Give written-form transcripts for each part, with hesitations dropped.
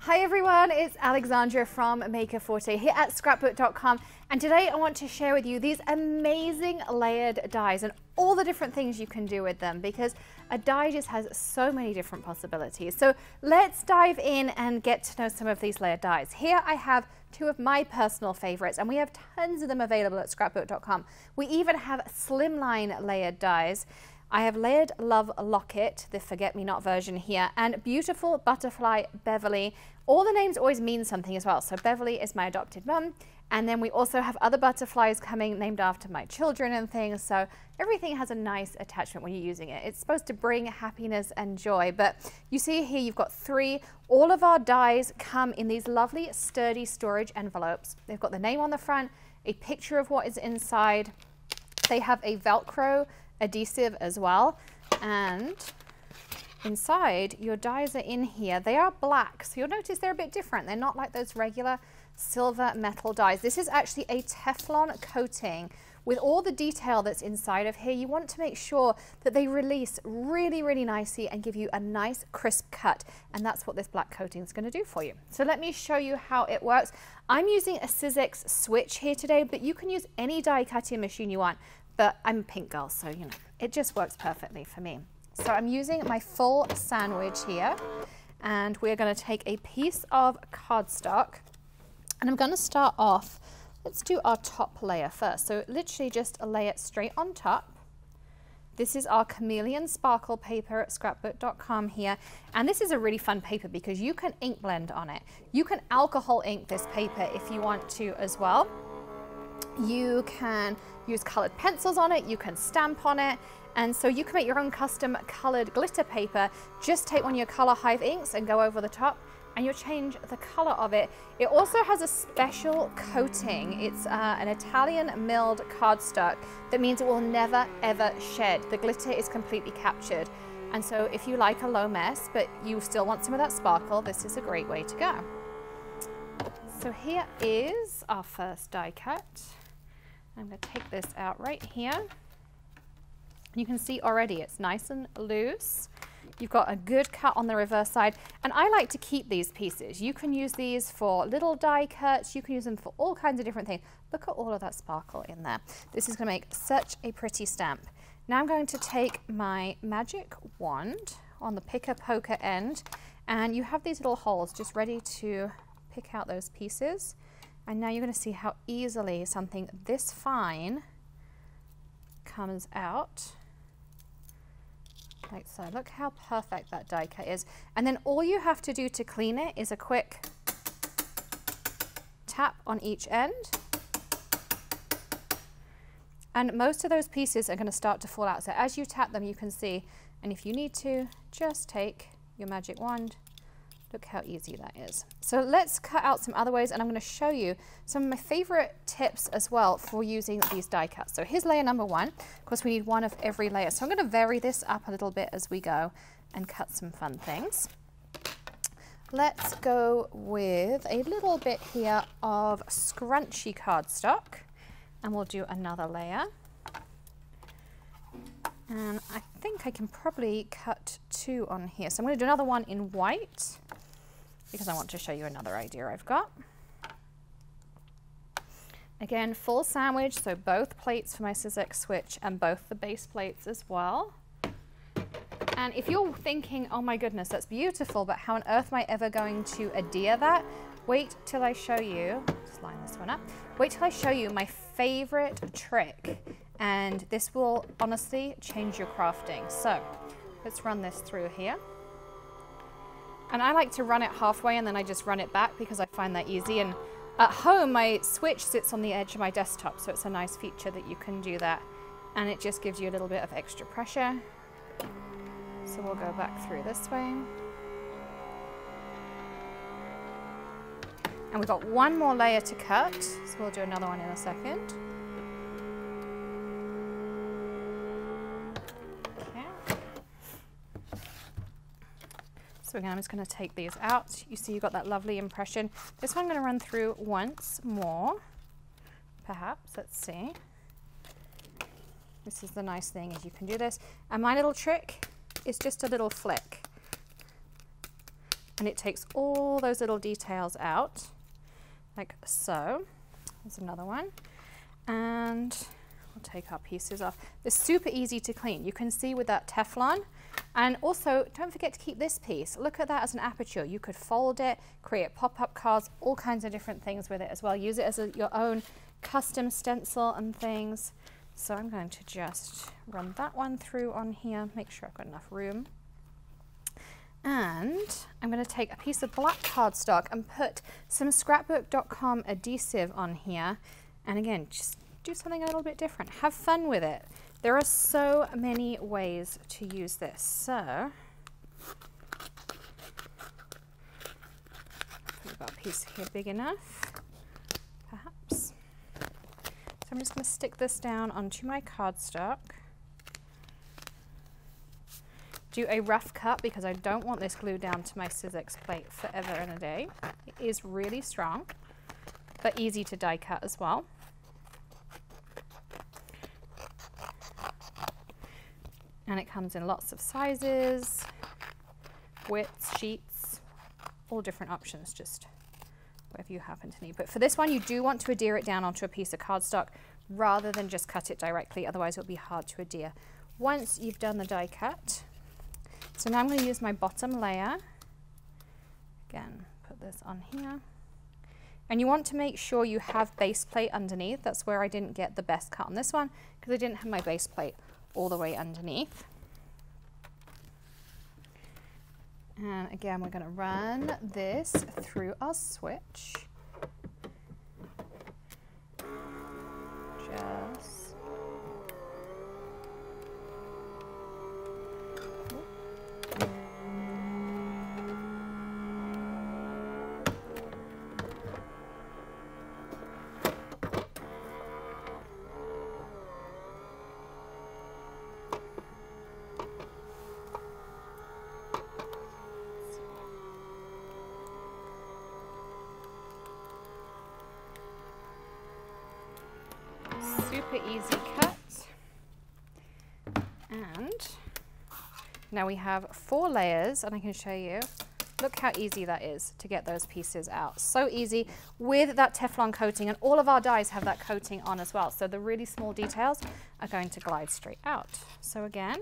Hi everyone, it's Alexandra from Maker Forte here at Scrapbook.com, and today I want to share with you these amazing layered dies and all the different things you can do with them, because a die just has so many different possibilities. So let's dive in and get to know some of these layered dies. Here I have two of my personal favorites, and we have tons of them available at Scrapbook.com. We even have slimline layered dies. I have Layered Love Locket, the forget-me-not version here, and Beautiful Butterfly Beverly. All the names always mean something as well. So Beverly is my adopted mum, and then we also have other butterflies coming named after my children and things. So everything has a nice attachment when you're using it. It's supposed to bring happiness and joy, but you see here you've got three. All of our dies come in these lovely sturdy storage envelopes. They've got the name on the front, a picture of what is inside. They have a Velcro adhesive as well, and inside your dies are in here. They are black, so you'll notice they're a bit different. They're not like those regular silver metal dies. This is actually a Teflon coating with all the detail that's inside of here. You want to make sure that they release really nicely and give you a nice crisp cut, and that's what this black coating is going to do for you. So let me show you how it works. I'm using a Sizzix switch here today, but you can use any die cutting machine you want. But I'm a pink girl, so you know, it just works perfectly for me. So I'm using my full sandwich here, and we're going to take a piece of cardstock, and I'm going to start off, let's do our top layer first. So literally just lay it straight on top. This is our Chameleon Sparkle paper at Scrapbook.com here, and this is a really fun paper because you can ink blend on it. You can alcohol ink this paper if you want to as well. You can use colored pencils on it, you can stamp on it, and so you can make your own custom colored glitter paper. Just take one of your Color Hive inks and go over the top, and you'll change the color of it. It also has a special coating. It's an Italian milled cardstock that means it will never ever shed. The glitter is completely captured, and so if you like a low mess but you still want some of that sparkle, this is a great way to go. So here is our first die cut. I'm going to take this out right here. You can see already it's nice and loose. You've got a good cut on the reverse side, and I like to keep these pieces. You can use these for little die cuts. You can use them for all kinds of different things. Look at all of that sparkle in there. This is going to make such a pretty stamp. Now I'm going to take my magic wand on the picker poker end, and you have these little holes just ready to pick out those pieces. And now you're going to see how easily something this fine comes out, like so. Look how perfect that die cut is. And then all you have to do to clean it is a quick tap on each end. And most of those pieces are going to start to fall out. So as you tap them, you can see, and if you need to, just take your magic wand. Look how easy that is. So let's cut out some other ways, and I'm going to show you some of my favorite tips as well for using these die cuts. So here's layer number one. Of course, we need one of every layer. So I'm going to vary this up a little bit as we go and cut some fun things. Let's go with a little bit here of scrunchy cardstock, and we'll do another layer. And I think I can probably cut two on here. So I'm going to do another one in white, because I want to show you another idea I've got. Again, full sandwich, so both plates for my Sizzix switch and both the base plates as well. And if you're thinking, oh my goodness, that's beautiful, but how on earth am I ever going to adhere that? Wait till I show you, just line this one up. Wait till I show you my favorite trick, and this will honestly change your crafting. So let's run this through here. And I like to run it halfway and then I just run it back because I find that easy. And at home, my switch sits on the edge of my desktop, so it's a nice feature that you can do that. And it just gives you a little bit of extra pressure. So we'll go back through this way. And we've got one more layer to cut, so we'll do another one in a second. So again, I'm just going to take these out. You see you've got that lovely impression. This one I'm going to run through once more, perhaps. Let's see. This is the nice thing, is you can do this. And my little trick is just a little flick. and it takes all those little details out, like so. There's another one, and we'll take our pieces off. It's super easy to clean. You can see with that Teflon. And also, don't forget to keep this piece. Look at that as an aperture. You could fold it, create pop-up cards, all kinds of different things with it as well. Use it as your own custom stencil and things. So I'm going to just run that one through on here, make sure I've got enough room. And I'm going to take a piece of black cardstock and put some Scrapbook.com adhesive on here. And again, just do something a little bit different. Have fun with it. There are so many ways to use this. So, I've got a piece here big enough, perhaps. So I'm just going to stick this down onto my cardstock. Do a rough cut because I don't want this glued down to my Sizzix plate forever and a day. It is really strong, but easy to die cut as well. And it comes in lots of sizes, widths, sheets, all different options, just whatever you happen to need. But for this one, you do want to adhere it down onto a piece of cardstock rather than just cut it directly, otherwise it'll be hard to adhere. Once you've done the die cut, so now I'm going to use my bottom layer. Again, put this on here. And you want to make sure you have base plate underneath. That's where I didn't get the best cut on this one, because I didn't have my base plate all the way underneath. And again, we're going to run this through our switch. Just super easy cut. And now we have 4 layers, and I can show you. Look how easy that is to get those pieces out. So easy with that Teflon coating, and all of our dies have that coating on as well. So the really small details are going to glide straight out. So again,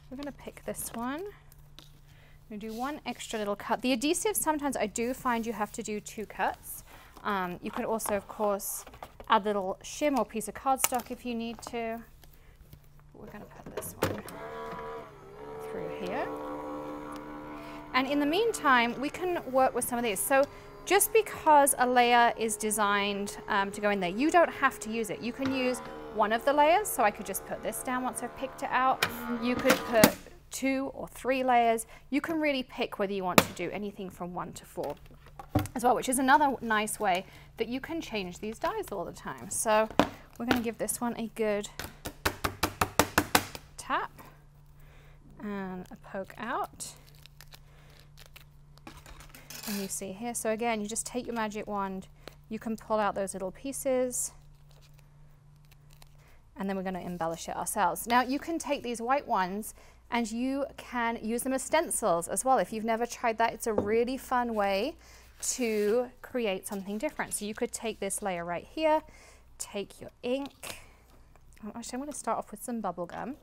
we're going to pick this one. I'm going to do one extra little cut. The adhesive, sometimes I do find you have to do 2 cuts. You could also, of course, add a little shim or piece of cardstock if you need to. We're going to put this one through here. And in the meantime, we can work with some of these. So just because a layer is designed to go in there, you don't have to use it. You can use one of the layers. So I could just put this down once I've picked it out. You could put 2 or 3 layers. You can really pick whether you want to do anything from 1 to 4 as well, which is another nice way that you can change these dies all the time. So we're going to give this one a good tap and a poke out. And you see here, so again, you just take your magic wand, you can pull out those little pieces, and then we're going to embellish it ourselves. Now you can take these white ones and you can use them as stencils as well. If you've never tried that, it's a really fun way to create something different. So you could take this layer right here, take your ink. Actually, I'm going to start off with some bubble gum.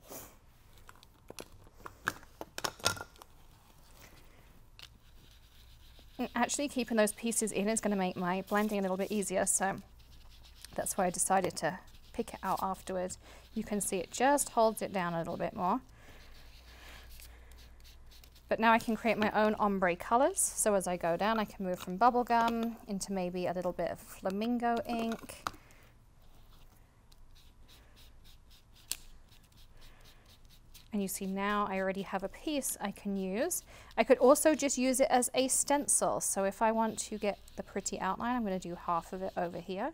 And actually keeping those pieces in is going to make my blending a little bit easier, so that's why I decided to pick it out afterwards. You can see it just holds it down a little bit more. But now I can create my own ombre colors. So as I go down, I can move from bubblegum into maybe a little bit of flamingo ink. And you see now I already have a piece I can use. I could also just use it as a stencil. So if I want to get the pretty outline, I'm going to do half of it over here.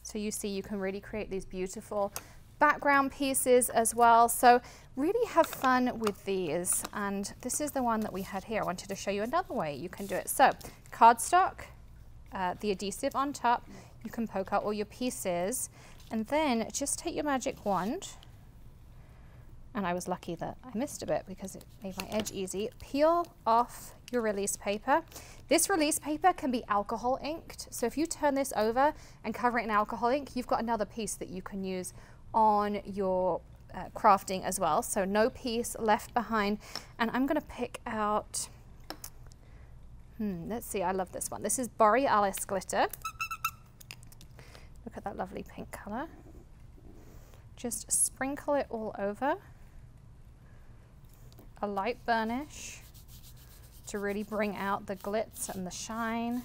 So you see you can really create these beautiful background pieces as well. So really have fun with these. And this is the one that we had here. I wanted to show you another way you can do it. So cardstock, the adhesive on top, you can poke out all your pieces, and then just take your magic wand And I was lucky that I missed a bit because it made my edge easy. Peel off your release paper. This release paper can be alcohol inked. So if you turn this over and cover it in alcohol ink, you've got another piece that you can use on your crafting as well. So no piece left behind. And I'm going to pick out, let's see, I love this one. This is Borealis glitter. Look at that lovely pink color. Just sprinkle it all over. A light burnish to really bring out the glitz and the shine.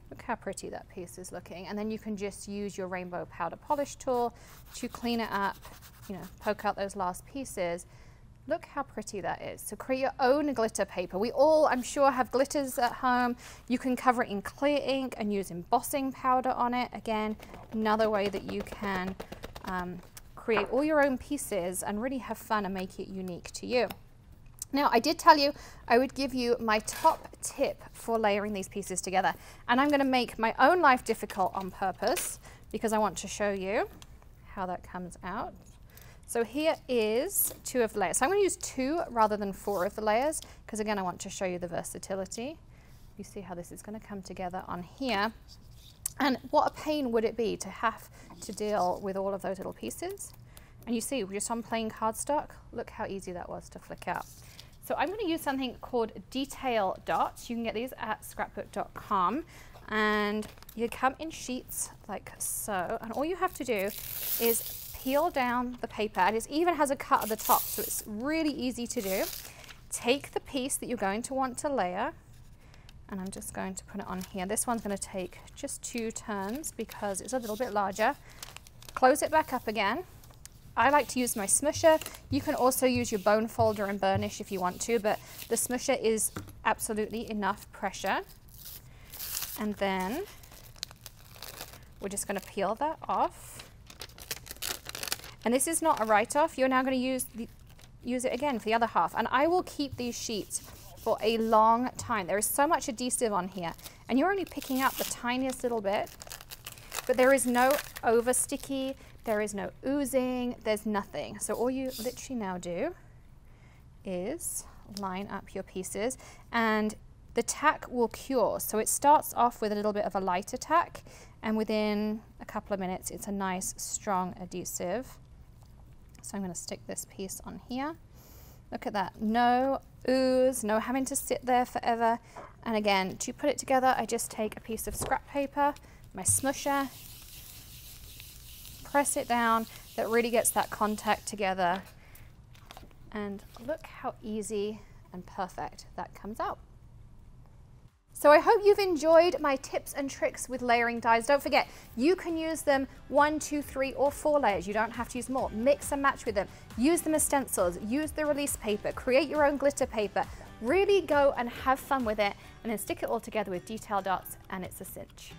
Look how pretty that piece is looking. And then you can just use your rainbow powder polish tool to clean it up, you know, poke out those last pieces. Look how pretty that is. So create your own glitter paper. We all, I'm sure, have glitters at home. You can cover it in clear ink and use embossing powder on it. Again, another way that you can create all your own pieces and really have fun and make it unique to you. Now, I did tell you I would give you my top tip for layering these pieces together. And I'm going to make my own life difficult on purpose because I want to show you how that comes out. So here is 2 of the layers. So I'm going to use 2 rather than 4 of the layers because, again, I want to show you the versatility. You see how this is going to come together on here. And what a pain would it be to have to deal with all of those little pieces. And you see, just on plain cardstock, look how easy that was to flick out. So I'm going to use something called detail dots. You can get these at Scrapbook.com. And you come in sheets like so. And all you have to do is peel down the paper. And it even has a cut at the top, so it's really easy to do. Take the piece that you're going to want to layer. And I'm just going to put it on here. This one's going to take just 2 turns because it's a little bit larger. Close it back up again. I like to use my smusher. You can also use your bone folder and burnish if you want to, but the smusher is absolutely enough pressure. And then we're just going to peel that off. And this is not a write-off. You're now going to use it again for the other half. And I will keep these sheets for a long time. There is so much adhesive on here, and you're only picking up the tiniest little bit, but there is no over sticky, there is no oozing, there's nothing. So all you literally now do is line up your pieces, and the tack will cure. So it starts off with a little bit of a lighter tack, and within a couple of minutes it's a nice strong adhesive. So I'm going to stick this piece on here. Look at that, no ooze, no having to sit there forever. And again, to put it together, I just take a piece of scrap paper, my smusher, press it down, that really gets that contact together. And look how easy and perfect that comes out. So I hope you've enjoyed my tips and tricks with layering dies. Don't forget, you can use them 1, 2, 3, or 4 layers. You don't have to use more. Mix and match with them. Use them as stencils. Use the release paper. Create your own glitter paper. Really go and have fun with it, and then stick it all together with detail dots, and it's a cinch.